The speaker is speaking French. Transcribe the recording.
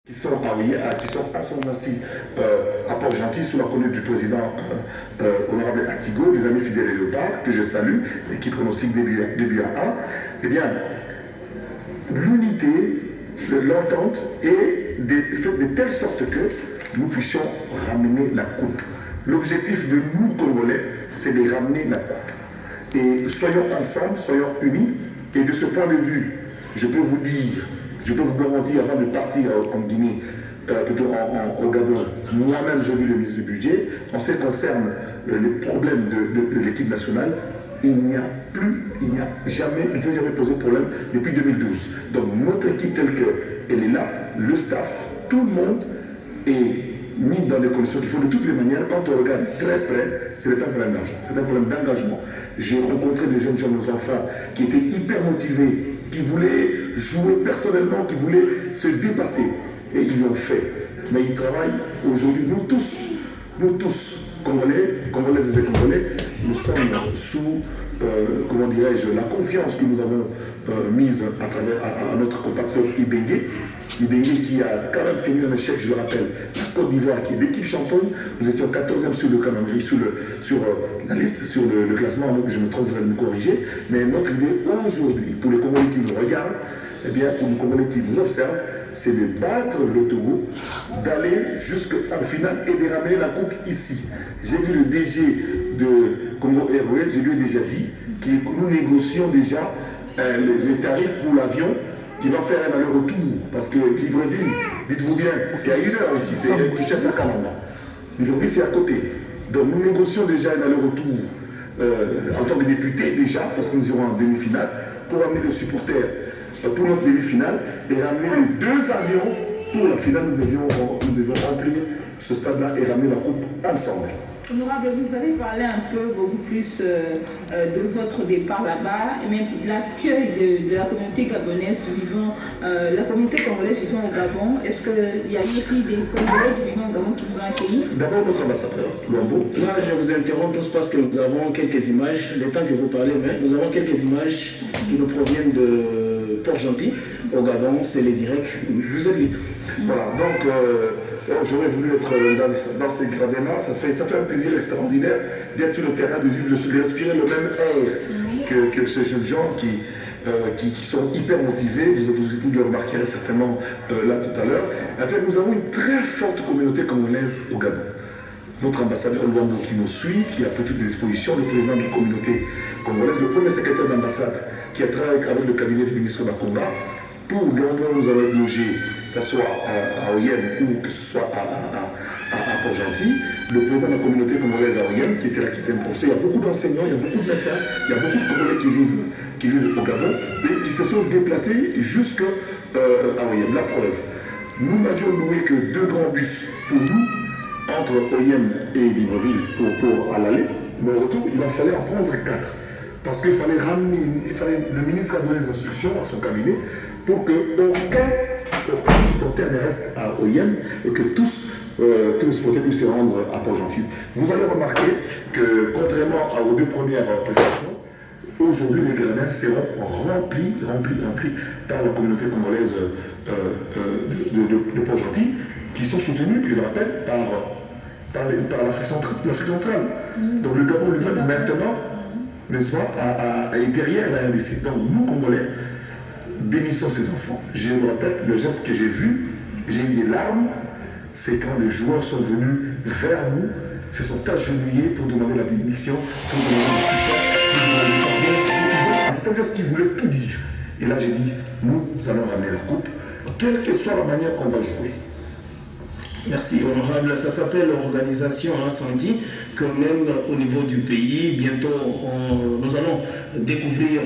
Qui sont ensemble aussi à Port-Gentil sous la conduite du président honorable Atigo, les amis fidèles et léopards, que je salue et qui pronostiquent début à 1, eh bien, l'unité, l'entente est faite de telle sorte que nous puissions ramener la coupe. L'objectif de nous, Congolais, c'est de ramener la coupe. Et soyons ensemble, soyons unis, et de ce point de vue, je peux vous dire, je peux vous garantir, avant de partir en Guinée, plutôt au Gabon, moi-même j'ai vu le ministre du Budget. En ce qui concerne les problèmes de l'équipe nationale, il n'y a jamais, il ne s'est jamais posé de problème depuis 2012. Donc notre équipe telle qu'elle est là, le staff, tout le monde est mis dans les conditions qu'il faut. De toutes les manières, quand on regarde très près, c'est pas un problème d'argent, c'est un problème d'engagement. J'ai rencontré des jeunes gens, nos enfants, qui étaient hyper motivés, qui voulaient jouer personnellement, qui voulaient se dépasser. Et ils l'ont fait. Mais ils travaillent aujourd'hui. Nous tous, Congolaises et Congolais, nous sommes sous, comment dirais-je, la confiance que nous avons mise à notre compatriote Ibengue. Ibengue qui a quand même tenu un échec, je le rappelle, la Côte d'Ivoire qui est l'équipe championne. Nous étions 14e sur le calendrier, sur la liste, sur le classement, donc je me trompe, vous allez me corriger. Mais notre idée aujourd'hui, pour les Congolais qui nous regardent, eh bien, pour les Congolais qui nous observent, c'est de battre le Togo, d'aller jusqu'en finale et de ramener la coupe ici. J'ai vu le DG de Congo Airways, je lui ai déjà dit que nous négocions déjà les tarifs pour l'avion qui va faire un aller-retour. Parce que Libreville, dites-vous bien, c'est à 1 heure ici, c'est Kinshasa à Kalamba. Libreville, c'est à côté. Donc nous négocions déjà un aller-retour en tant que député déjà, parce que nous irons en demi-finale, pour amener les supporters pour notre demi-finale et ramener les 2 avions pour la finale. Nous devions remplir ce stade-là et ramener la coupe ensemble. Honorable, vous allez parler un peu beaucoup plus de votre départ là-bas et même l'accueil de la communauté gabonaise vivant, la communauté congolaise vivant au Gabon. Est-ce qu'il y a eu aussi des Congolais vivant au Gabon qui vous ont accueillis? D'abord notre ambassadeur, Luambo. Là, je vous interromps tous parce que nous avons quelques images, le temps que vous parlez, mais nous avons quelques images qui nous proviennent de Port-Gentil, au Gabon, c'est les directs, vous êtes libre. Voilà, donc j'aurais voulu être dans ces gradins-là, ça fait un plaisir extraordinaire d'être sur le terrain, de respirer le même air que ces jeunes gens qui sont hyper motivés. Vous le remarquerez certainement là tout à l'heure. En fait, nous avons une très forte communauté congolaise au Gabon. Notre ambassadeur Luambo qui nous suit, qui a pris toutes les dispositions, le président de la communauté congolaise, le premier secrétaire d'ambassade qui a travaillé avec le cabinet du ministre Bakonga pour l'endroit où nous allons loger, que ce soit à Oyem ou que ce soit à Port-Gentil, le président de la communauté congolaise à Oyem qui était là, qui était un professeur. Il y a beaucoup d'enseignants, il y a beaucoup de médecins, il y a beaucoup de Congolais qui vivent au Gabon et qui se sont déplacés jusqu'à Oyem. La preuve, nous n'avions loué que 2 grands bus pour nous, entre Oyem et Libreville pour à l'aller, mais au retour, il en fallait en prendre 4. Parce qu'il fallait ramener, le ministre a donné des instructions à son cabinet pour aucun supporter ne reste à Oyem et que tous les supporters puissent se rendre à Port-Gentil. Vous allez remarquer que, contrairement aux 2 premières prestations, aujourd'hui les gradins seront remplis par la communauté congolaise de Port-Gentil, qui sont soutenus, je le rappelle, par l'Afrique centrale. Donc le Gabon lui-même maintenant, n'est-ce pas, est derrière la RDC. Donc nous, Congolais, bénissons ces enfants. Je me répète, le geste que j'ai vu, j'ai eu des larmes, c'est quand les joueurs sont venus vers nous, se sont agenouillés pour demander la bénédiction, pour demander le soutien, pour demander le pardon. C'est un geste qui voulait tout dire. Et là, j'ai dit, nous allons ramener la coupe, quelle que soit la manière qu'on va jouer. Merci, honorable. Ça s'appelle Organisation Incendie, que même au niveau du pays, bientôt nous allons découvrir